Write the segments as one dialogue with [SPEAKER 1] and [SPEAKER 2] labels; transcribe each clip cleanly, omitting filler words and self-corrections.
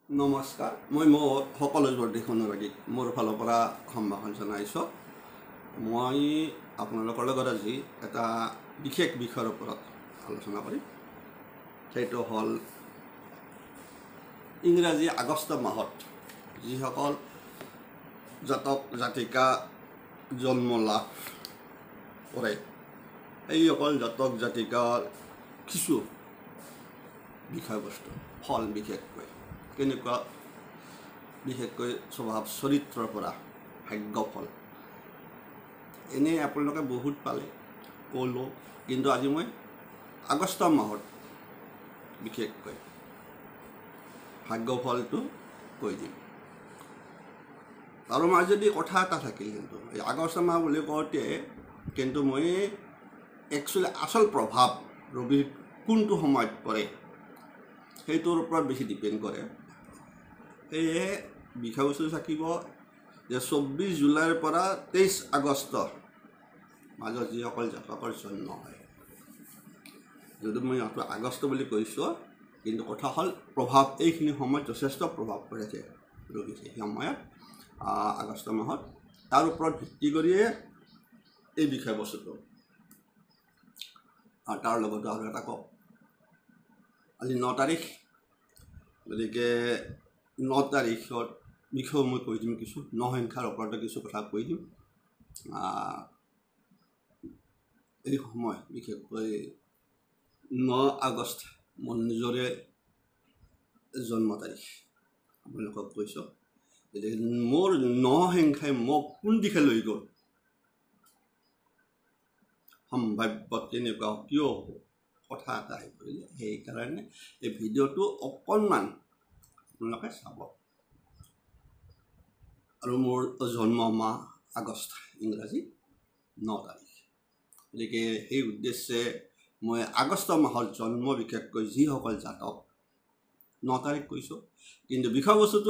[SPEAKER 1] নমস্কাৰ মই সকলো জ্যোতিষনুৰাগীক মোৰ ফালৰ পৰা সম্ভাষণ জনাইছোঁ। মই আপোনালোকৰ লগত আজি এটা বিশেষ বিষয়ৰ ওপৰত আলোচনা কৰিম। সেইটো হ'ল ইংৰাজী আগষ্ট মাহত যিসকল জাতক জাতিকা জন্ম লাভ কৰে সেইসকল জাতক জাতিকাৰ কিছু বিষয়বস্তু ফল কেনেকুৱা বিশেষকৈ স্বভাৱ চৰিত্ৰৰ পৰা ভাগ্য ফল এনেই আপোনালোকে বহুত পালে ক'লোঁ, কিন্তু আজি মই আগষ্ট মাহত বিশেষকৈ ভাগ্য ফলটো কৈ দিম। আৰু মাজেদি কথা এটা থাকিল, কিন্তু এই আগষ্ট মাহ বুলি কওঁতে কিন্তু মই একচুৱেলি আচল প্ৰভাৱ ৰবিৰ কোনটো সময়ত পৰে সেইটোৰ ওপৰত বেছি ডিপেণ্ড কৰে। সেয়ে বিষয়বস্তু থাকিব যে 24 জুলাইৰ পৰা 23 আগষ্টৰ মাজত যিসকল জাতকৰ জন্ম হয়, যদি মই ইয়াত আগষ্ট বুলি কৈছোঁ, কিন্তু কথা হ'ল প্ৰভাৱ এইখিনি সময়ত যথেষ্ট প্ৰভাৱ পৰেছে ৰবি সেই সময়ত আগষ্ট মাহত। তাৰ ওপৰত ভিত্তি কৰিয়ে এই বিষয়বস্তুটো তাৰ লগতে আৰু এটা কওক। আজি 9 তাৰিখ, গতিকে 9 তাৰিখৰ বিষয়ে মই কৈ দিম, কিছু 9 সংখ্যাৰ ওপৰতে কিছু কথা কৈ দিম। এই সময় বিশেষকৈ 9 আগষ্ট মোৰ নিজৰে জন্ম তাৰিখ আপোনালোকক কৈছোঁ। গতিকে মোৰ 9 সংখ্যাই মোক কোন দিশে লৈ গ'ল, সম্ভাৱ্য কেনেকুৱা কিয় কথা এটা আহি পৰিলে, সেইকাৰণে এই ভিডিঅ'টো অকণমান আপোনালোকে চাব। আৰু মোৰ জন্ম মাহ আগষ্ট, ইংৰাজী 9 তাৰিখ। গতিকে সেই উদ্দেশ্যে মই আগষ্ট মাহৰ জন্ম বিশেষকৈ যিসকল জাতক 9 তাৰিখ কৈছোঁ, কিন্তু বিষয়বস্তুটো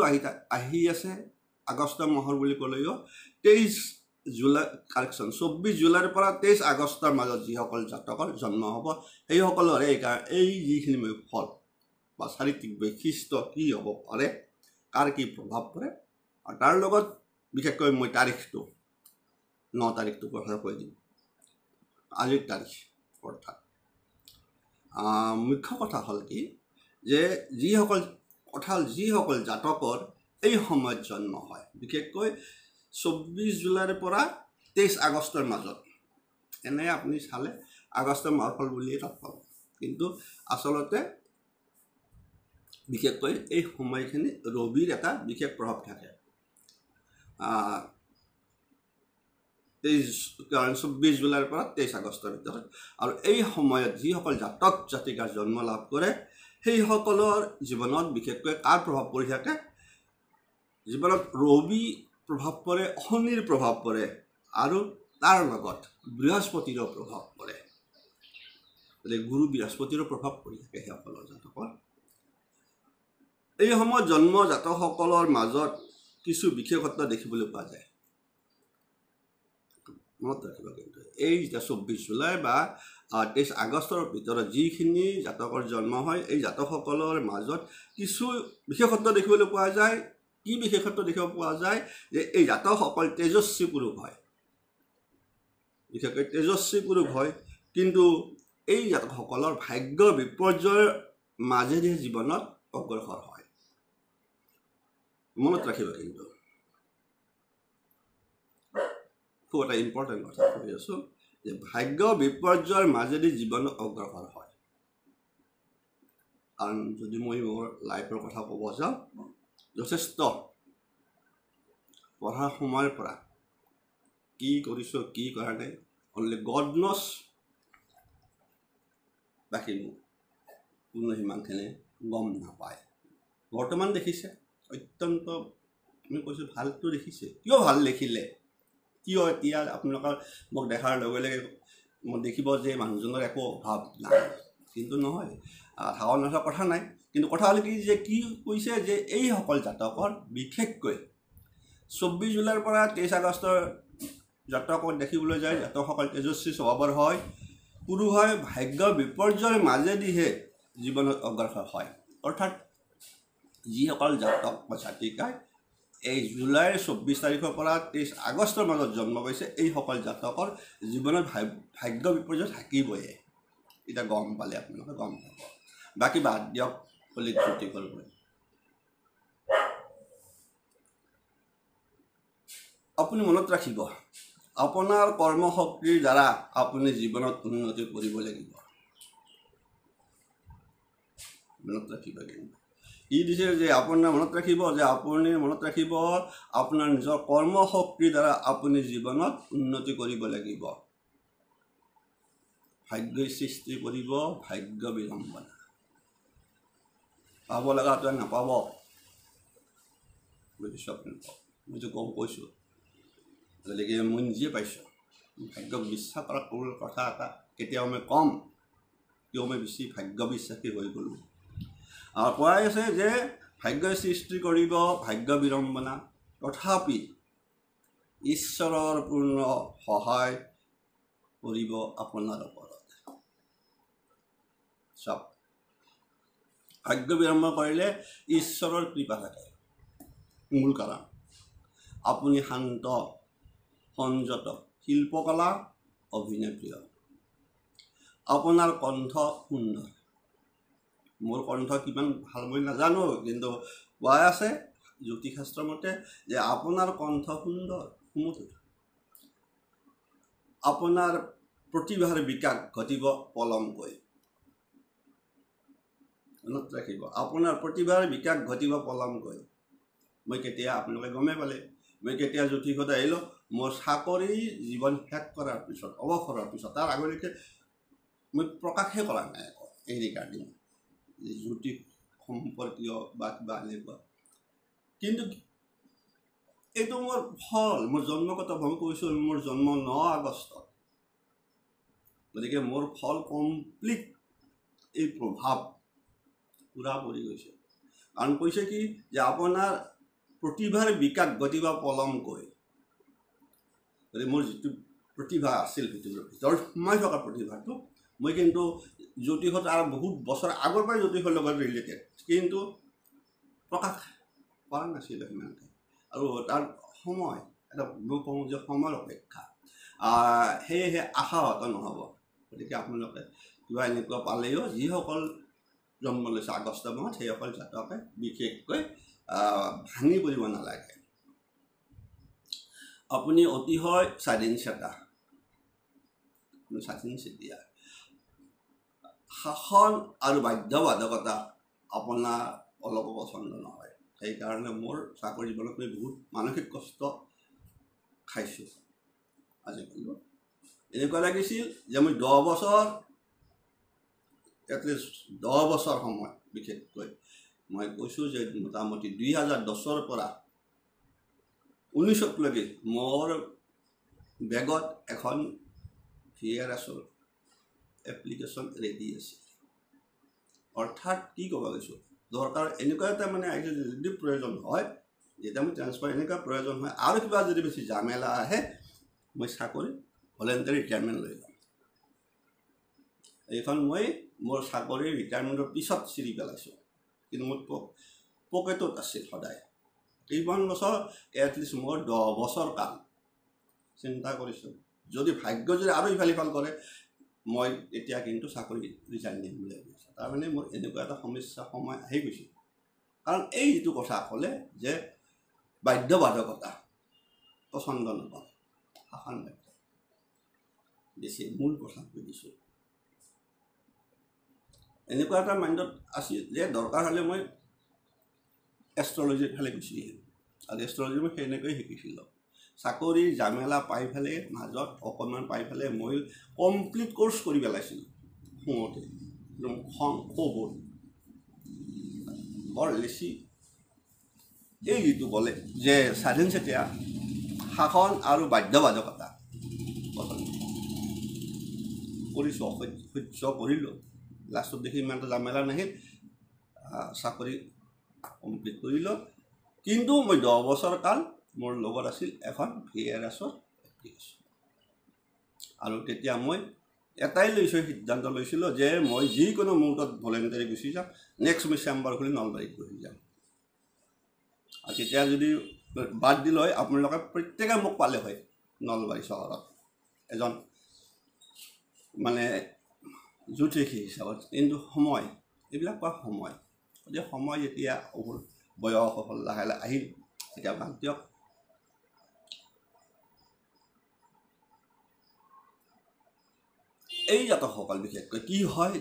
[SPEAKER 1] আহি আছে আগষ্ট মাহৰ বুলি ক'লেও 23 জুলাই 24 জুলাইৰ পৰা 23 আগষ্টৰ মাজত যিসকল জাতকৰ জন্ম হ'ব সেইসকলৰে এই যিখিনি মই ফল বা চাৰিত্ৰিক বৈশিষ্ট্য কি হ'ব পাৰে, কাৰ কি প্ৰভাৱ পৰে, আৰু তাৰ লগত বিশেষকৈ মই তাৰিখটো 9 তাৰিখটো কথা কৈ দিম। আজিৰ তাৰিখ অৰ্থাৎ মুখ্য কথা হ'ল কি যে যিসকল জাতকৰ এই সময়ত জন্ম হয়, বিশেষকৈ 24 জুলাইৰ পৰা 23 আগষ্টৰ মাজত, এনে আপুনি চালে আগষ্ট মাহৰ ফল বুলিয়ে তাত পাব, কিন্তু আচলতে বিশেষকৈ এই সময়খিনি ৰবিৰ এটা বিশেষ প্ৰভাৱ থাকে। 24 জুলাইৰ পৰা 23 আগষ্টৰ ভিতৰত, আৰু এই সময়ত যিসকল জাতক জাতিকাৰ জন্ম লাভ কৰে সেইসকলৰ জীৱনত বিশেষকৈ কাৰ প্ৰভাৱ পৰি থাকে, জীৱনত ৰবি প্ৰভাৱ পৰে, শনিৰ প্ৰভাৱ পৰে, আৰু তাৰ লগত বৃহস্পতিৰো প্ৰভাৱ পৰে। গতিকে গুৰু বৃহস্পতিৰো প্ৰভাৱ পৰি থাকে সেইসকলৰ জাতকৰ। এই সময়ত জন্ম জাতকসকলৰ মাজত কিছু বিশেষত্ব দেখিবলৈ পোৱা যায়। মনত ৰাখিব, কিন্তু এই 24 জুলাই বা 23 আগষ্টৰ ভিতৰত যিখিনি জাতকৰ জন্ম হয় এই জাতকসকলৰ মাজত কিছু বিশেষত্ব দেখিবলৈ পোৱা যায়। কি বিশেষত্ব দেখিব পোৱা যায় যে এই জাতকসকল তেজস্বী পুৰুষ হয়, বিশেষকৈ তেজস্বী পুৰুষ হয়, কিন্তু এই জাতকসকলৰ ভাগ্য বিপৰ্যয়ৰ মাজেদি জীৱনত অগ্ৰসৰ হয়। মনত ৰাখিব, কিন্তু খুব এটা ইম্পৰ্টেণ্ট কথা কৈ আছোঁ যে ভাগ্য বিপৰ্যয়ৰ মাজেদি জীৱনত অগ্ৰসৰ হয়। কাৰণ যদি মই মোৰ লাইফৰ কথা ক'ব যাওঁ, যথেষ্ট পঢ়াৰ সময়ৰ পৰা কি কৰিছোঁ কি কৰা নাই অনলি গড ন'ছ, বাকী কোনো সিমানখিনি গম নাপায়। বৰ্তমান দেখিছে অত্যন্ত, আমি কৈছোঁ ভালটো দেখিছে, কিয় ভাল দেখিলে, কিয় এতিয়া আপোনালোকৰ মোক দেখাৰ লগে লগে মোক দেখিব যে মানুহজনৰ একো অভাৱ নাই, কিন্তু নহয়, থাকৰ নথকাৰ কথা নাই। কিন্তু কথা হ'ল কি যে কি কৈছে যে এইসকল জাতকৰ বিশেষকৈ 24 জুলাইৰ পৰা 23 আগষ্টৰ জাতকক দেখিবলৈ যায়, জাতকসকল তেজস্বী স্বভাৱৰ হয়, পুৰুষ হয়, ভাগ্য বিপৰ্যয়ৰ মাজেদিহে জীৱনত অগ্ৰসৰ হয়। অৰ্থাৎ যিসকল জাতক বা জাতিকাই এই জুলাইৰ 24 তাৰিখৰ পৰা 23 আগষ্টৰ মাজত জন্ম পাইছে এইসকল জাতকৰ জীৱনত ভাগ্য বিপৰ্যয় থাকিবই এটা গম পালে আপোনালোকে গম পাব বাকি বাদ দিয়ক বুলি জ্যোতি কৰিব আপুনি মনত ৰাখিব আপোনাৰ কৰ্মশক্তিৰ দ্বাৰা আপুনি জীৱনত উন্নতি কৰিব লাগিব মনত ৰাখিব ই দিছে যে আপোনাৰ মনত ৰাখিব যে আপুনি মনত ৰাখিব আপোনাৰ নিজৰ কৰ্মশক্তিৰ দ্বাৰা আপুনি জীৱনত উন্নতি কৰিব লাগিব ভাগ্যই সৃষ্টি কৰিব ভাগ্য বিড়ম্বনা পাব লগাটো নাপাব বুজিছোঁ আপুনি মইতো কম কৈছোঁ গতিকে মই নিজে পাইছোঁ ভাগ্যক বিশ্বাস কৰা সৰু কথা এটা কেতিয়াও মই কম কিয় মই বেছি ভাগ্য বিশ্বাসী হৈ গ'লোঁ আৰু কোৱাই আছে যে ভাগ্যই সৃষ্টি কৰিব ভাগ্য বিড়ম্বনা তথাপি ঈশ্বৰৰ পূৰ্ণ সহায় কৰিব আপোনাৰ ওপৰত চাওক ভাগ্য বিড়ম্বনা কৰিলে ঈশ্বৰৰ কৃপা থাকে মূল কাৰণ আপুনি শান্ত সংযত শিল্পকলা অভিনয় প্ৰিয় আপোনাৰ কণ্ঠ সুন্দৰ মোৰ কণ্ঠ কিমান ভাল মই নাজানো কিন্তু কোৱা আছে জ্যোতিষশাস্ত্ৰ মতে যে আপোনাৰ কণ্ঠ সুন্দৰ সুমধুৰ আপোনাৰ প্ৰতিভাৰ বিকাশ ঘটিব পলমকৈ মনত ৰাখিব আপোনাৰ প্ৰতিভাৰ বিকাশ ঘটিব পলমকৈ মই কেতিয়া আপোনালোকে গমে পালে মই কেতিয়া জ্যোতিষত আহিলোঁ মোৰ চাকৰি জীৱন শেষ কৰাৰ পিছত অৱসৰৰ পিছত তাৰ আগলৈকে মই প্ৰকাশে কৰা নাই আকৌ এই ৰিগাৰ্ডিং জ্যোতিষ সম্পৰ্কীয় বা কিবা এনেকুৱা কিন্তু এইটো মোৰ ফল মোৰ জন্মগত ভাৱে কৈছোঁ মোৰ জন্ম 9 আগষ্টত গতিকে মোৰ ফল কমপ্লিট এই প্ৰভাৱ পুৰা পৰি গৈছে কাৰণ কৈছে কি যে আপোনাৰ প্ৰতিভাৰ বিকাশ ঘটিব পলমকৈ গতিকে মোৰ যিটো প্ৰতিভা আছিল ভিতৰত সোমাই থকা প্ৰতিভাটো মই কিন্তু জ্যোতিষত আৰু বহুত বছৰ আগৰ পৰাই জ্যোতিষৰ লগত ৰিলেটেড কিন্তু প্ৰকাশ কৰা নাছিল সিমানকৈ আৰু তাৰ সময় এটা মই কওঁ যে সময়ৰ অপেক্ষা সেয়েহে আশাহত নহ'ব গতিকে আপোনালোকে কিবা এনেকুৱা পালেও যিসকল জন্ম লৈছে আগষ্ট মাহত সেইসকল জাতকে বিশেষকৈ ভাঙি পৰিব নালাগে আপুনি অতিশয় স্বাধীন চেতা স্বাধীন চেতিয়া শাসন আৰু বাধ্যবাধকতা আপোনাৰ অলপো পচন্দ নহয় সেইকাৰণে মোৰ চাকৰি জীৱনত মই বহুত মানসিক কষ্ট খাইছোঁ আজিকালি এনেকুৱা লাগিছিল যে মই 10 বছৰ এটলিষ্ট 10 বছৰ সময় বিশেষকৈ মই কৈছোঁ যে মোটামুটি 2010ৰ পৰা 19লৈকে মোৰ বেগত এখন VRSৰ এপ্লিকেশ্যন ৰেডি আছিল অৰ্থাৎ কি ক'ব গৈছোঁ দৰকাৰ এনেকুৱা এটা মানে আহিছে যদি প্ৰয়োজন হয় যেতিয়া মই ট্ৰান্সফাৰ এনেকুৱা প্ৰয়োজন হয় আৰু কিবা যদি বেছি ঝামেলা আহে মই চাকৰি ভলেণ্টাৰী ৰিটায়াৰমেণ্ট লৈ যাম এইখন মই মোৰ চাকৰি ৰিটায়াৰমেণ্টৰ পিছত চিৰি পেলাইছোঁ কিন্তু মোৰ পকেটত আছিল সদায় এইখন বছৰ এটলিষ্ট মোৰ 10 বছৰ কাম চিন্তা কৰিছোঁ যদি ভাগ্য যদি আৰু ইফাল সিফাল কৰে মই এতিয়া কিন্তু চাকৰি ৰিজাইন দিম বুলি ভাবিছোঁ তাৰমানে মোৰ এনেকুৱা এটা সমস্যা সময় আহি গৈছে কাৰণ এই যিটো কথা ক'লে যে বাধ্যবাধকতা পচন্দ নকৰে শাসন বাধ্য বেছি মূল কথা কৈ দিছোঁ এনেকুৱা এটা মাইণ্ডত আছিল যে দৰকাৰ হ'লে মই এষ্ট্ৰলজিৰ ফালে গুচি আহিম আৰু এষ্ট্ৰলজি মই সেনেকৈ শিকিছিলোঁ চাকৰি ঝামেলা পাই ফেলে মাজত অকণমান পাই ফেলে মই কমপ্লিট কোৰ্চ কৰি পেলাইছিলোঁ শুওঁতে একদম খবৰ বৰ লেচি এই যিটো ক'লে যে স্বাধীন চেতিয়া শাসন আৰু বাধ্যবাধকতা পচন্দ কৰিছোঁ সহ্য কৰিলোঁ লাষ্টত দেখি ইমান এটা ঝামেলা নাহিল চাকৰি কমপ্লিট কৰিলোঁ কিন্তু মই 10 বছৰ কাল মোৰ লগত আছিল এখন VRSৰ এপ্লিকেশ্যন আৰু তেতিয়া মই এটাই সিদ্ধান্ত লৈছিলোঁ যে মই যিকোনো মুহূৰ্তত ভলেণ্টাৰী গুচি যাম নেক্সট মই চেম্বাৰ খুলি নলবাৰীত বহি যাম আৰু তেতিয়া যদি বাদ দিলে হয় আপোনালোকে প্ৰত্যেকে মোক পালে হয় নলবাৰী চহৰত এজন মানে জ্যোতিষী হিচাপত। কিন্তু সময় এইবিলাক কোৱা সময়, গতিকে সময় যেতিয়া বয়স হ'ল লাহে লাহে আহিল তেতিয়া বাদ দিয়ক। এই জাতকসকল বিশেষকৈ কি হয়,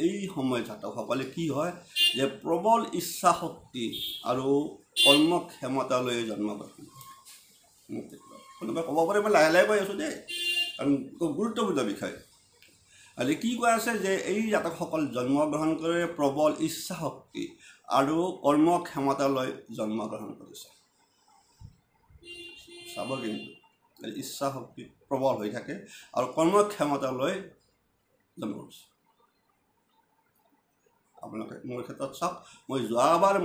[SPEAKER 1] এই সময় জাতকসকলে কি হয় যে প্ৰবল ইচ্ছা শক্তি আৰু কৰ্মক্ষমতালৈ জন্মগ্ৰহণ কৰে। কোনোবাই ক'ব পাৰে মই লাহে লাহে কৈ আছোঁ দেই, কাৰণ গুৰুত্বপূৰ্ণ বিষয়। আৰু কি কৈ আছে যে এই জাতকসকল জন্মগ্ৰহণ কৰে প্ৰবল ইচ্ছা শক্তি আৰু কৰ্মক্ষমতালৈ জন্মগ্ৰহণ কৰিছে। চাব কিন্তু ইচ্ছা শক্তি প্ৰবল হৈ থাকে আৰু কৰ্মক্ষমতালৈ জন্ম কৰিছে। আপোনালোকে মোৰ ক্ষেত্ৰত চাওক, মই যোৱাবাৰ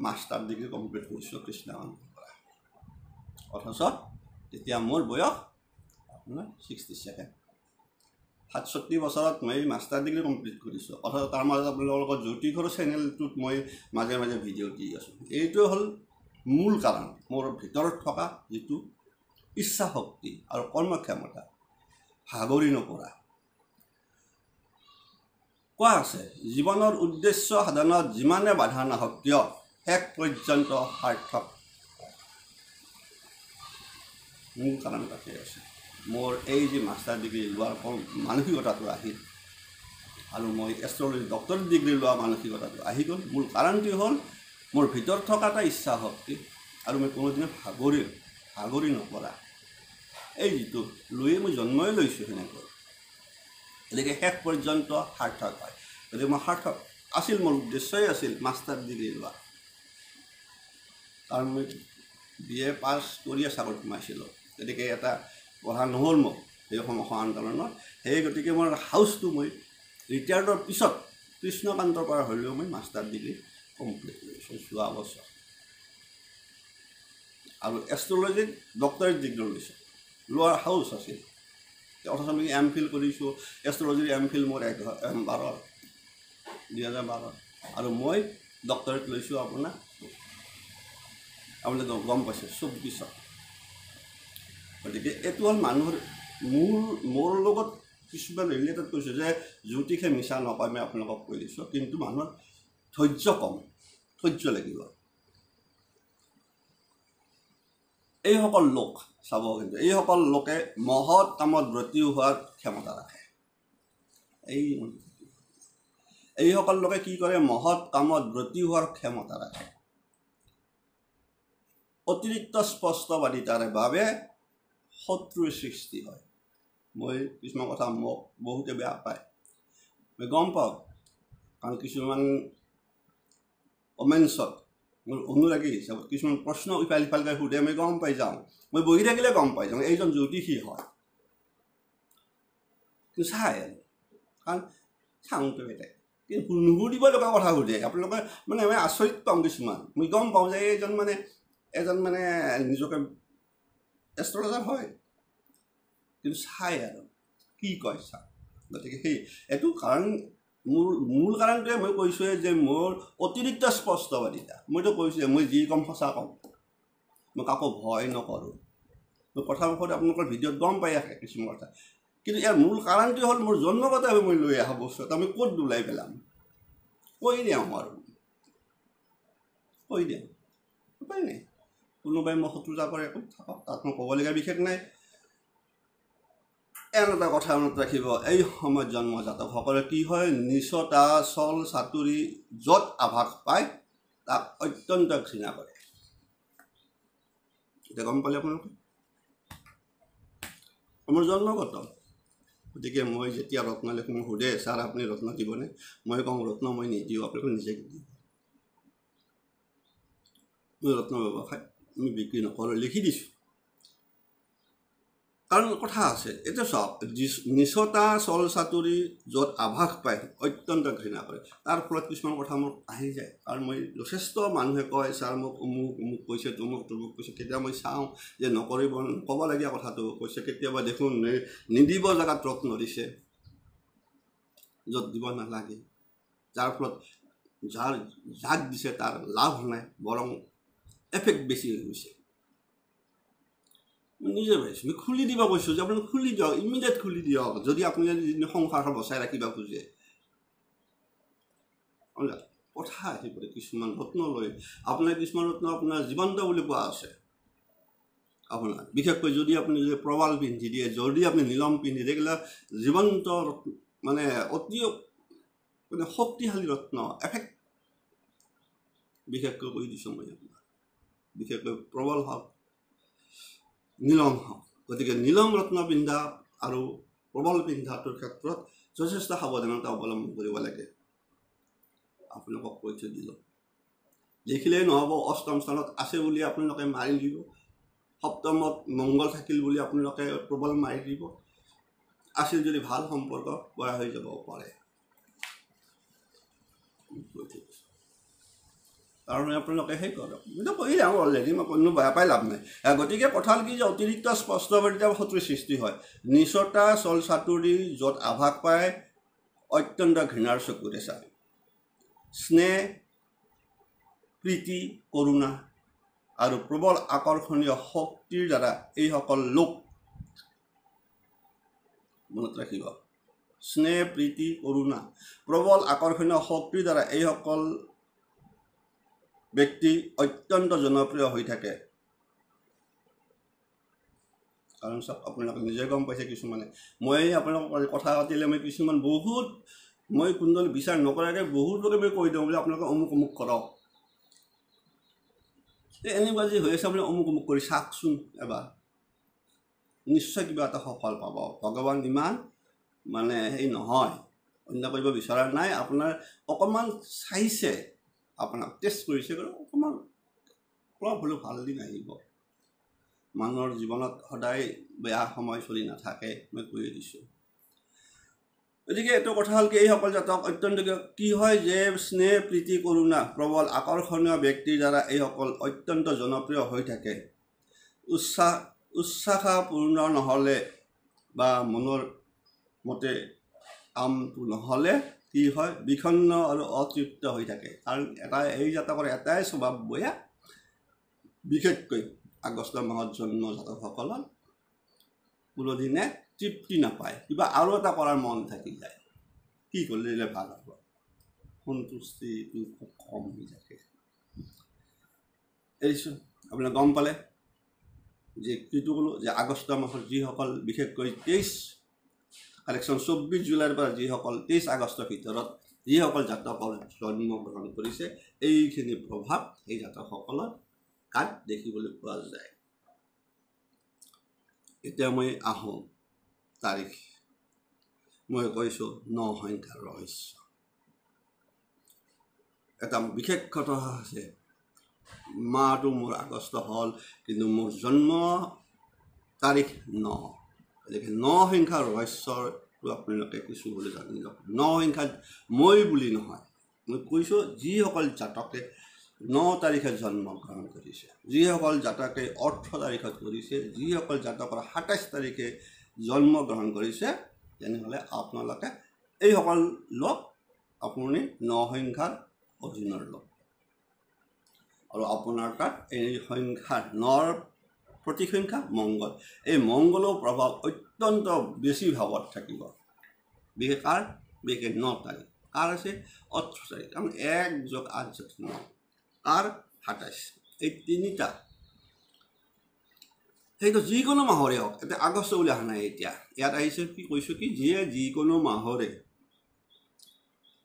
[SPEAKER 1] মাষ্টাৰ ডিগ্ৰী কমপ্লিট কৰিছোঁ কৃষ্ণকান্তৰ পৰা, অথচ তেতিয়া মোৰ বয়স আপোনাৰ 67। 67 বছৰত মই মাষ্টাৰ ডিগ্ৰী কমপ্লিট কৰিছোঁ, অথচ তাৰ মাজত আপোনালোকৰ জ্যোতিষৰ চেনেলটোত মই মাজে মাজে ভিডিঅ' দি আছোঁ। এইটোৱে হ'ল মূল কাৰণ, মোৰ ভিতৰত থকা যিটো ইচ্ছা শক্তি আৰু কৰ্মক্ষমতা ভাগৰি নপৰা। কোৱা আছে জীৱনৰ উদ্দেশ্য সাধনত যিমানে বাধা নাহক কিয় শেষ পৰ্যন্ত সাৰ্থক। মূল কাৰণ তাতে আছে। মোৰ এই যে মাষ্টাৰ ডিগ্ৰী লোৱাৰ মানসিকতাটো আহিল আৰু মই এষ্ট্ৰলজি ডক্টৰেট ডিগ্ৰী লোৱা মানসিকতাটো আহি গ'ল। মূল কাৰণটো হ'ল মোৰ ভিতৰত থকা এটা ইচ্ছা শক্তি আৰু মই কোনোদিনে ভাগৰি নপৰা। এই যিটো লৈয়ে মই জন্মই লৈছোঁ সেনেকৈ, গতিকে শেষ পৰ্যন্ত সাৰ্থক হয়। গতিকে মই সাৰ্থক আছিল, মোৰ উদ্দেশ্যই আছিল মাষ্টাৰ ডিগ্ৰী লোৱা। কাৰণ মই BA পাছ কৰিয়ে চাকৰিত সোমাইছিলোঁ, গতিকে এটা পঢ়া নহ'ল মোক সেই সময় আন্দোলনত। সেই গতিকে মোৰ হাউচটো মই ৰিটায়াৰ্ডৰ পিছত কৃষ্ণকান্তৰ পৰা হ'লেও মই মাষ্টাৰ ডিগ্ৰী কমপ্লিট কৰিছোঁ যোৱা বছৰ, আৰু এষ্ট্ৰলজিত ডক্টৰেট ডিগ্ৰী লৈছোঁ, লোৱাৰ হাউচ আছিল। অথচ আমি MPhil কৰিছোঁ, এষ্ট্ৰলজিৰ MPhil মোৰ 2012 আৰু মই ডক্টৰেট লৈছোঁ আপোনাৰ আপোনালোকে গম পাইছে 24। গতিকে এইটো হ'ল মানুহৰ মোৰ লগত কিছুমান ৰিলেটেড কৈছোঁ যে জ্যোতিষে মিছা নকয়, মই আপোনালোকক কৈ দিছোঁ। কিন্তু মানুহৰ ধৈৰ্য কম, ধৈৰ্য লাগিব। এইসকল লোক চাব, কিন্তু এইসকল লোকে মহৎ কামত ব্ৰতী হোৱাৰ ক্ষমতা ৰাখে। এইসকল লোকে কি কৰে, মহৎ কামত ব্ৰতী হোৱাৰ ক্ষমতা ৰাখে। অতিৰিক্ত স্পষ্টবাদিতাৰ বাবে শত্ৰুৰ সৃষ্টি হয়। মই কিছুমান কথা মোক বহুতে বেয়া পায়, মই গম পাওঁ, কাৰণ কিছুমান কমেণ্টছত মোৰ অনুৰাগী হিচাপত কিছুমান প্ৰশ্ন ইফাল সিফালকৈ সোধে, মই গম পাই যাওঁ। মই বহি থাকিলে গম পাই যাওঁ এইজন জ্যোতিষী হয়। কিন্তু চাই আৰু কাৰণ চাওঁতে বেলেগ, কিন্তু নুসুধিব লগা কথা সোধে আপোনালোকে, মানে মই আচৰিত পাওঁ কিছুমান। মই গম পাওঁ যে এজন মানে নিজকে এষ্ট্ৰলজাৰ হয়, কিন্তু চাই আৰু কি কয় চাই। গতিকে এইটো কাৰণ, মূল কাৰণটোৱে মই কৈছোঁৱে যে মোৰ অতিৰিক্ত স্পষ্টবাদিতা। মইতো কৈছোঁৱে মই যি কম সঁচা কওঁ, মই কাকো ভয় নকৰোঁ। মই কথা মুখত আপোনালোকৰ ভিডিঅ'ত গম পাই আহে কিছুমান কথা। কিন্তু ইয়াৰ মূল কাৰণটোৱে হ'ল মোৰ জন্মগতভাৱে মই লৈ অহা বস্তু এটা আমি ক'ত ওলাই পেলাম, কৈ দিওঁ আৰু উপায় নাই। কোনোবাই মোক শত্ৰুতা কৰে, থাকক, তাত মই ক'বলগীয়া বিশেষ নাই। এনে এটা কথা মনত ৰাখিব, এই সময়ত জন্মজাতকসকলে কি হয়, নিচতা চল চাতুৰি য'ত আভাস পায় তাক অত্যন্ত ঘৃণা কৰে। এতিয়া গম পালে আপোনালোকে, মোৰ জন্মগত। গতিকে মই যেতিয়া ৰত্ন লিখোঁ, মোক সোধে ছাৰ আপুনি ৰত্ন দিবনে? মই কওঁ ৰত্ন মই নিদিওঁ, আপোনালোকে নিজে দিব। মই ৰত্ন ব্যৱসায় আমি বিক্ৰী নকৰোঁ, লিখি দিছোঁ। কাৰণ কথা আছে, এতিয়া চাওক, নিচতা চল চাতুৰি য'ত আভাস পায় অত্যন্ত ঘৃণা কৰে। তাৰ ফলত কিছুমান কথা মোৰ আহি যায়, কাৰণ মই যথেষ্ট মানুহে কয় ছাৰ মোক অমুক কৈছে, তমুক কৈছে। কেতিয়াবা মই চাওঁ যে নকৰিব, ক'বলগীয়া কথাটো কৈছে। কেতিয়াবা দেখোন নিদিব জেগাত ৰত্ন দিছে য'ত দিব নালাগে, যাৰ ফলত যাক দিছে তাৰ লাভ নাই, বৰং এফেক্ট বেছি হৈ গৈছে নিজে ভাবিছোঁ মই খুলি দিব কৈছোঁ যে আপুনি খুলি দিয়ক ইমিডিয়েট খুলি দিয়ক যদি আপুনি সংসাৰখন বচাই ৰাখিব খোজে কথা আহি পৰে কিছুমান ৰত্ন লৈ আপোনাৰ কিছুমান ৰত্ন আপোনাৰ জীৱন্ত বুলি কোৱা আছে আপোনাৰ বিশেষকৈ যদি আপুনি যদি প্ৰবাল পিন্ধি দিয়ে যদি আপুনি নীলম পিন্ধি দিয়ে এইবিলাক জীৱন্ত মানে অতি মানে শক্তিশালী ৰত্ন এফেক্ট বিশেষকৈ কৈ দিছোঁ মই আপোনাক বিশেষকৈ প্ৰবল হওক নীলম হওক গতিকে নীলম ৰত্ন পিন্ধা আৰু প্ৰবল পিন্ধাটোৰ ক্ষেত্ৰত যথেষ্ট সাৱধানতা অৱলম্বন কৰিব লাগে আপোনালোকক কৈ থৈ দিলোঁ দেখিলেই নহ'ব অষ্টম স্থানত আছে বুলি আপোনালোকে মাৰি দিব সপ্তমত মংগল থাকিল বুলি আপোনালোকে প্ৰবল মাৰি দিব আছিল যদি ভাল সম্পৰ্ক বেয়া হৈ যাব পাৰে কাৰণ আপোনালোকে সেই কৰক মইতো কৈ যাওঁ অলৰেডি মই কোনো বেয়া পাই লাভ নাই গতিকে কথা হ'ল কি যে অতিৰিক্ত স্পষ্টবাদিতা শত্ৰুৰ সৃষ্টি হয় নিচতা চল চাতুৰি য'ত আভাস পায় অত্যন্ত ঘৃণাৰ চকুৰে চায় স্নেহ প্ৰীতি কৰোণা আৰু প্ৰবল আকৰ্ষণীয় শক্তিৰ দ্বাৰা এইসকল লোক মনত ৰাখিব স্নেহ প্ৰীতি কৰোণা প্ৰবল আকৰ্ষণীয় শক্তিৰ দ্বাৰা এইসকল ব্যক্তি অত্যন্ত জনপ্ৰিয় হৈ থাকে কাৰণ চব আপোনালোকে নিজে গম পাইছে কিছুমানে মই আপোনালোকৰ কথা পাতিলে মই কিছুমান বহুত মই কুণ্ডলী বিচাৰ নকৰাকৈ বহুত লোকে মই কৈ দিওঁ বোলে আপোনালোকে অমুক অমুক কৰক এনেকুৱা যে হৈ আছে আপুনি অমুক অমুক কৰি চাওকচোন এবাৰ নিশ্চয় কিবা এটা সফল পাব ভগৱান ইমান মানে সেই নহয় অন্য কৰিব বিচৰা নাই আপোনাৰ অকণমান চাইছে আপোনাক টেষ্ট কৰিছে অকণমান অলপ হ'লেও ভাল দিন আহিব মানুহৰ জীৱনত সদায় বেয়া সময় চলি নাথাকে মই কৈ দিছোঁ গতিকে এইটো কথা হ'ল কি এইসকল জাতক অত্যন্ত কি হয় যে স্নেহ প্ৰীতি কৰোণা প্ৰবল আকৰ্ষণীয় ব্যক্তিৰ দ্বাৰা এইসকল অত্যন্ত জনপ্ৰিয় হৈ থাকে উৎসাহপূৰ্ণ নহ'লে বা মনৰ মতে কামটো নহ'লে কি হয় বিষণ্ণ আৰু অতৃপ্ত হৈ থাকে কাৰণ এই জাতকৰ এটাই স্বভাৱ বেয়া বিশেষকৈ আগষ্ট মাহত জন্ম জাতকসকলৰ কোনোদিনে তৃপ্তি নাপায় কিবা আৰু এটা কৰাৰ মন থাকি যায় কি কৰিলে ভাল হ'ব সন্তুষ্টিটো খুব কম হৈ থাকে এৰিছোঁ আপোনাক গম পালে যে কিটো ক'লোঁ যে আগষ্ট মাহত যিসকল বিশেষকৈ 23 কালেকশ্যন 24 জুলাইৰ পৰা যিসকল 23 আগষ্টৰ ভিতৰত যিসকল জাতকৰ জন্মগ্ৰহণ কৰিছে এইখিনি প্ৰভাৱ এই জাতকসকলৰ গাত দেখিবলৈ পোৱা যায় এতিয়া মই আহোঁ তাৰিখ মই কৈছোঁ 9 সংখ্যাৰ ৰহস্য এটা বিশেষ কথা আছে মাহটো মোৰ আগষ্ট হ'ল কিন্তু মোৰ জন্ম তাৰিখ 9 গতিকে 9 সংখ্যাৰ ৰহস্যটো আপোনালোকে কিছু বুলি জানি লওক 9 সংখ্যাত মই বুলি নহয় মই কৈছোঁ যিসকল জাতকে 9 তাৰিখে জন্মগ্ৰহণ কৰিছে যিসকল জাতকে 18 তাৰিখত কৰিছে যিসকল জাতকৰ 27 তাৰিখে জন্মগ্ৰহণ কৰিছে তেনেহ'লে আপোনালোকে এইসকল লোক আপুনি 9 সংখ্যাৰ অধীনৰ লোক আৰু আপোনাৰ তাত এই সংখ্যাৰ 9ৰ প্ৰতি সংখ্যা মংগল এই মংগলৰ প্ৰভাৱ অত্যন্ত বেছি ভাৱত থাকিব বিশেষ কাৰ বিশেষ 9 তাৰিখ কাৰ আছে 18 তাৰিখ কাৰণ 1 + 8 + 9 কাৰ 27 এই তিনিটা সেইটো যিকোনো মাহৰে হওক এতিয়া আগষ্ট বুলি অহা নাই এতিয়া ইয়াত আহিছে কি কৈছোঁ কি যিয়ে যিকোনো মাহৰে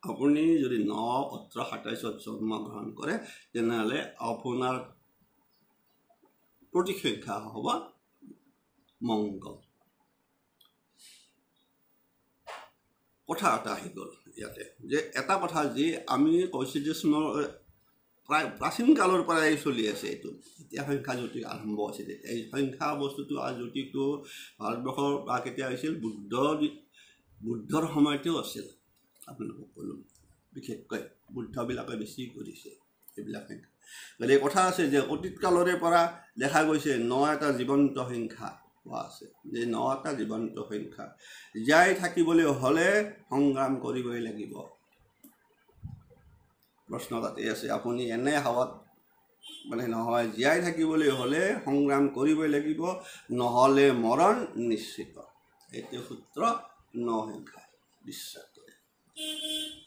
[SPEAKER 1] আপুনি যদি 9, 18, 27ত জন্মগ্ৰহণ কৰে তেনেহ'লে আপোনাৰ প্ৰতি সংখ্যা হ'ব মংগল কথা এটা আহি গ'ল ইয়াতে যে এটা কথা যে আমি কৈছোঁ যে প্ৰায় প্ৰাচীন কালৰ পৰাই চলি আছে এইটো এতিয়া সংখ্যা জ্যোতিষ আৰম্ভ হৈছে তেতিয়া এই সংখ্যা বস্তুটো আৰু জ্যোতিষটো ভাৰতবৰ্ষৰ বা কেতিয়া হৈছিল বুদ্ধৰ সময়তেও আছিল আপোনালোকক ক'লোঁ বিশেষকৈ বুদ্ধবিলাকে বেছি কৰিছে এইবিলাক সংখ্যা গতিকে কথা আছে যে অতীত কালৰে পৰা দেখা গৈছে 9 এটা জীৱন্ত সংখ্যা পোৱা আছে যে 9 এটা জীৱন্ত সংখ্যা জীয়াই থাকিবলৈ হ'লে সংগ্ৰাম কৰিবই লাগিব প্ৰশ্ন তাতে আছে আপুনি এনে হাৱাত মানে নহয় জীয়াই থাকিবলৈ হ'লে সংগ্ৰাম কৰিবই লাগিব, নহ'লে মৰণ নিশ্চিত। এইটো সূত্ৰ নহিংসাই বিশ্বাস কৰে।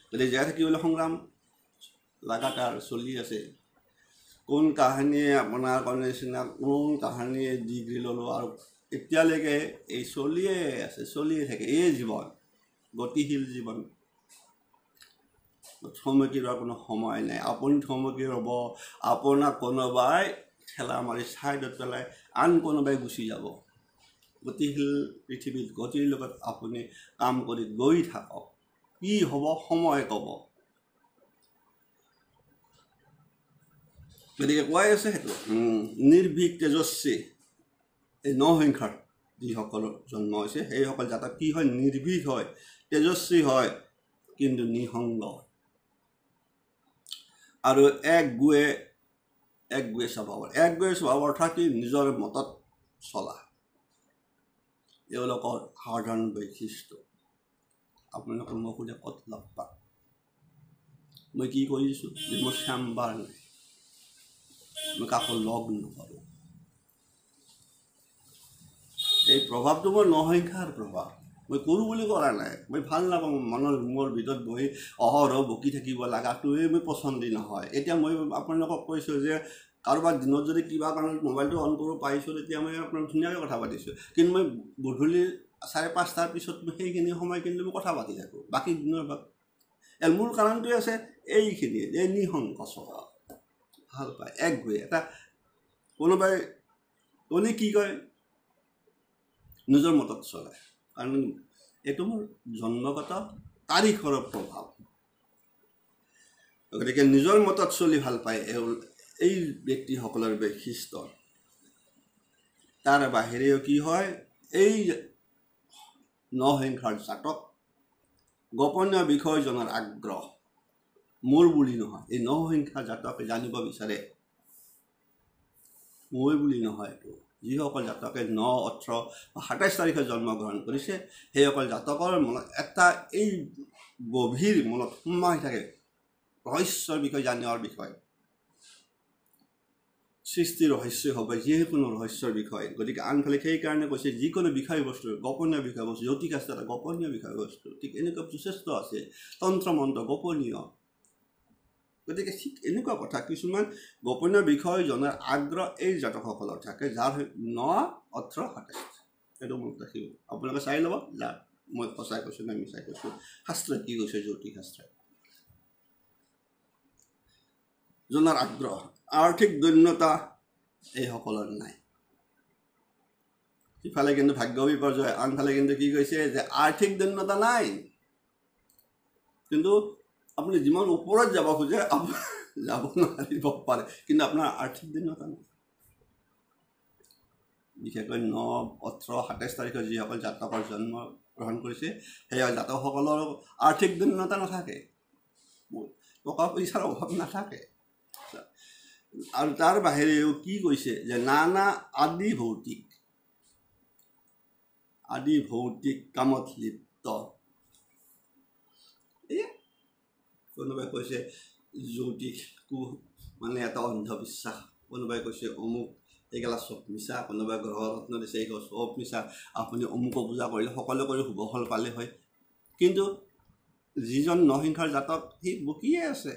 [SPEAKER 1] গতিকে জীয়াই থাকিবলৈ সংগ্ৰাম লাগাতাৰ চলি আছে। কোন কাহিনীয়ে আপোনাৰ কাৰণে নিচিনা কোন কাহিনীয়ে ডিগ্ৰী ল'লোঁ আৰু এতিয়ালৈকে এই চলিয়ে আছে, চলিয়ে থাকে। এই জীৱন গতিশীল জীৱন, থমকি ৰোৱাৰ কোনো সময় নাই। আপুনি থমকি ৰ'ব, আপোনাক কোনোবাই ঠেলা মাৰি ছাইডত পেলাই আন কোনোবাই গুচি যাব। গতিশীল পৃথিৱীত গতিৰ লগত আপুনি কাম কৰি গৈ থাকক, কি হ'ব সময় ক'ব। গতিকে কোৱাই আছে সেইটো নিৰ্ভীক তেজস্বী, এই নহিংসাৰ যিসকলৰ জন্ম হৈছে সেইসকল জাতক কি হয়, নিৰ্ভীক হয়, তেজস্বী হয়, কিন্তু নিসংগ আৰু একগুৱে স্বভাৱৰ। একগুৱে স্বভাৱ অৰ্থাৎ কি, নিজৰ মতত চলা, এওঁলোকৰ সাধাৰণ বৈশিষ্ট্য। আপোনালোকে মই সুধে ক'ত লগ পাম, মই কি কৰিছোঁ যে মোৰ চেম্বাৰ নাই, মই কাকো লগ নকৰোঁ। এই প্ৰভাৱটো মোৰ নহিংসাৰ প্ৰভাৱ। মই কৰোঁ বুলি কৰা নাই, মই ভাল নাপাওঁ মনৰ মোৰ ভিতৰত বহি অহৰহ বকি থাকিব লগাটোৱে মই পচন্দি নহয়। এতিয়া মই আপোনালোকক কৈছোঁ যে কাৰোবাৰ দিনত যদি কিবা কাৰণত মোবাইলটো অন কৰিব পাৰিছোঁ, তেতিয়া মই আপোনাক ধুনীয়াকৈ কথা পাতিছোঁ। কিন্তু মই গধূলি 5:30 পিছত সেইখিনি সময় কিন্তু মই কথা পাতি থাকোঁ, বাকী দিনৰ মূল কাৰণটোৱে আছে এইখিনি, এই নিসংগ স্বভাৱ, ভাল পায় একগুৱে। এটা কোনোবাই কোনে কি কয় নিজৰ মতত চলায়, কাৰণ এইটো মোৰ জন্মগত তাৰিখৰ প্ৰভাৱ। গতিকে নিজৰ মতত চলি ভাল পায় এই ব্যক্তিসকলৰ বৈশিষ্ট্য। তাৰ বাহিৰেও কি হয়, এই নহিংসাৰ জাতক গোপনীয় বিষয় জনাৰ আগ্ৰহ, মোৰ বুলি নহয়। এই নহিংসা জাতকে জানিব বিচাৰে, মই বুলি নহয়। এইটো যিসকল জাতকে 9, 18, 27 তাৰিখে জন্মগ্ৰহণ কৰিছে সেইসকল জাতকৰ মনত এটা এই গভীৰ মনত সোমাই থাকে ৰহস্যৰ বিষয়ে জানিবৰ বিষয়। সৃষ্টিৰ ৰহস্যই হ'ব, যিকোনো ৰহস্যৰ বিষয়। গতিকে আনফালে সেইকাৰণে কৈছে যিকোনো বিষয়বস্তু, গোপনীয় বিষয়বস্তু, জ্যোতিষাস্ত্ৰ এটা গোপনীয় বিষয়বস্তু। ঠিক এনেকুৱা যথেষ্ট আছে, তন্ত্ৰ মন্ত্ৰ গোপনীয়। গতিকে ঠিক এনেকুৱা কথা, কিছুমান গোপনীয় বিষয় জনাৰ আগ্ৰহ এই জাতকসকলৰ থাকে, যাৰ 9, 18, 27। সেইটো মনত ৰাখিব, আপোনালোকে চাই ল'ব যা মই সঁচাই কৈছোঁ নে মিছাই কৈছোঁ, শাস্ত্ৰই কি কৈছে, জ্যোতিষ শাস্ত্ৰই। জনাৰ আগ্ৰহ, আৰ্থিক দৈন্যতা এইসকলৰ নাই। ইফালে কিন্তু ভাগ্য বিপৰ্যয়, আনফালে কিন্তু কি কৈছে যে আৰ্থিক দৈন্যতা নাই। কিন্তু আপুনি যিমান ওপৰত যাব খোজে যাব নোৱাৰিব পাৰে, কিন্তু আপোনাৰ আৰ্থিক দৈন্যতা নাই। বিশেষকৈ 9, 18, 27 তাৰিখৰ যিসকল জাতকৰ জন্ম গ্ৰহণ কৰিছে সেই জাতকসকলৰ আৰ্থিক দৈন্যতা নাথাকে, টকা পইচাৰ অভাৱ নাথাকে। আৰু তাৰ বাহিৰেও কি কৈছে যে নানা আদি ভৌতিক কামত লিপ্ত। কোনোবাই কৈছে জ্যোতিষটো মানে এটা অন্ধবিশ্বাস, কোনোবাই কৈছে অমুক, এইগেলা চব মিছা, কোনোবাই গ্ৰহ ৰত্ন দিছে এইগল চব মিছা, আপুনি অমুক পূজা কৰিলে সকলোৱে কৰি শুভ ফল পালে হয়। কিন্তু যিজন নহিংসাৰ জাতক সি বকিয়ে আছে,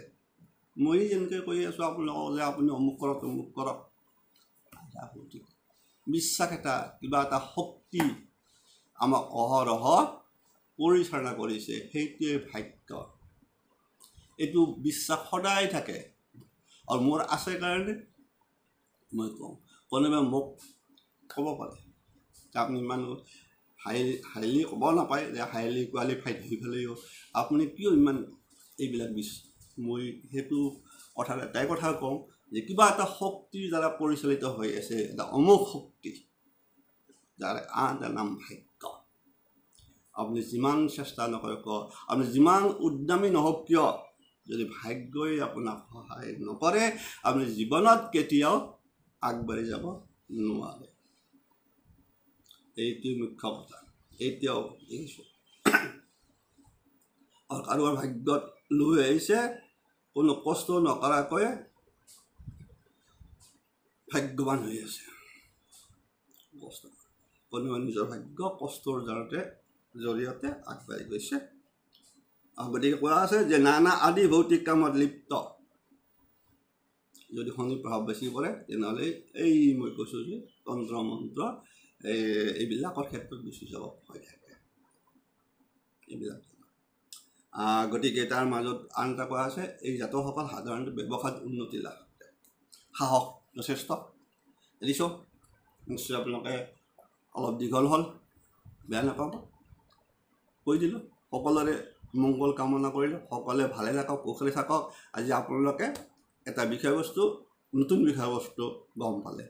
[SPEAKER 1] মই যেনেকৈ কৈ আছোঁ আপোনালোকক যে আপুনি অমুক কৰক তমুক কৰক। বিশ্বাস এটা, কিবা এটা শক্তি আমাক অহৰহ পৰিচালনা কৰিছে, সেইটোৱে ভাগ্য। এইটো বিশ্বাস সদায় থাকে আৰু মোৰ আছে কাৰণে মই কওঁ। কোনোবাই মোক ক'ব পাৰে আপুনি ইমান হাইলি ক'ব নাপায় যে হাইলি কোৱালিফাইড হৈ পেলাইও আপুনি কিয় ইমান এইবিলাক মই সেইটো কথাত এটাই কথা কওঁ যে কিবা এটা শক্তিৰ দ্বাৰা পৰিচালিত হৈ আছে, এটা অমোঘ শক্তি, যাৰ আন এটা নাম ভাগ্য। আপুনি যিমান চেষ্টা নকৰক, আপুনি যিমান উদ্যমী নহওক কিয়, যদি ভাগ্যই আপোনাক সহায় নকৰে আপুনি জীৱনত কেতিয়াও আগবাঢ়ি যাব নোৱাৰে। এইটোৱে মুখ্য কথা। এতিয়াও দেখিছোঁ আৰু কাৰোবাৰ ভাগ্যত লৈ আহিছে কোনো কষ্ট নকৰাকৈ ভাগ্যৱান হৈ আছে কষ্ট কোনোবা নিজৰ ভাগ্য কষ্টৰ জৰিয়তে আগবাঢ়ি গৈছে গতিকে কোৱা আছে যে নানা আদি ভৌতিক কামত লিপ্ত যদি শনি প্ৰভাৱ বেছি পৰে তেনেহ'লে এই মই কৈছোঁ যে তন্ত্ৰ মন্ত্ৰ এইবিলাকৰ ক্ষেত্ৰত গুচি যাব ভয় থাকে এইবিলাক গতিকে তাৰ মাজত আন এটা কোৱা আছে এই জাতকসকল সাধাৰণতে ব্যৱসায়ত উন্নতি লাভ কৰে সাহস যথেষ্ট এৰিছোঁ নিশ্চয় আপোনালোকে অলপ দীঘল হ'ল বেয়া নাপাব কৈ দিলোঁ সকলোৰে মংগল কামনা কৰিলোঁ সকলোৱে ভালে থাকক কুশলে থাকক আজি আপোনালোকে এটা বিষয়বস্তু নতুন বিষয়বস্তু গম পালে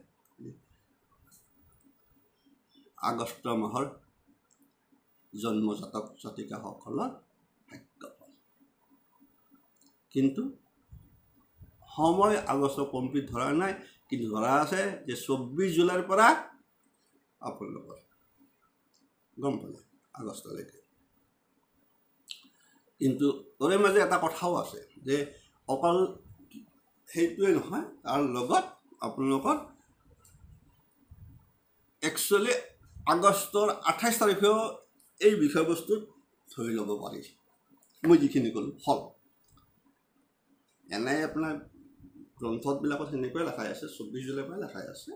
[SPEAKER 1] আগষ্ট মাহৰ জন্মজাতক জাতিকাসকলৰ ভাগ্যফল কিন্তু সময় আগষ্ট কমপ্লিট ধৰা নাই কিন্তু ধৰা আছে যে 24 জুলাইৰ পৰা আপোনালোকৰ গম পালে আগষ্টলৈকে কিন্তু তাৰে মাজে এটা কথাও আছে যে অকল সেইটোৱে নহয় তাৰ লগত আপোনালোকৰ একচুৱেলি আগষ্টৰ 28 তাৰিখেও এই বিষয়বস্তুত ধৰি ল'ব পাৰি মই যিখিনি ক'লোঁ ফল এনে আপোনাৰ গ্ৰন্থবিলাকত সেনেকৈ লেখাই আছে 24 জুলাইৰ পৰা লেখাই আছে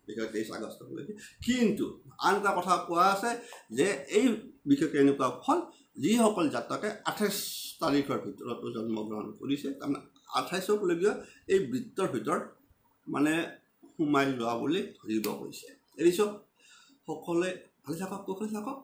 [SPEAKER 1] 23 আগষ্টলৈকে কিন্তু আন এটা কথা কোৱা আছে যে এই বিশেষকৈ এনেকুৱা ফল যিসকল জাতকে 28 তাৰিখৰ ভিতৰত জন্মগ্ৰহণ কৰিছে তাৰমানে 28লৈকে এই বৃত্তৰ ভিতৰত মানে সোমাই লোৱা বুলি ধৰিব কৈছে এৰিছোঁ সকলোৱে ভালে থাকক কুশলে থাকক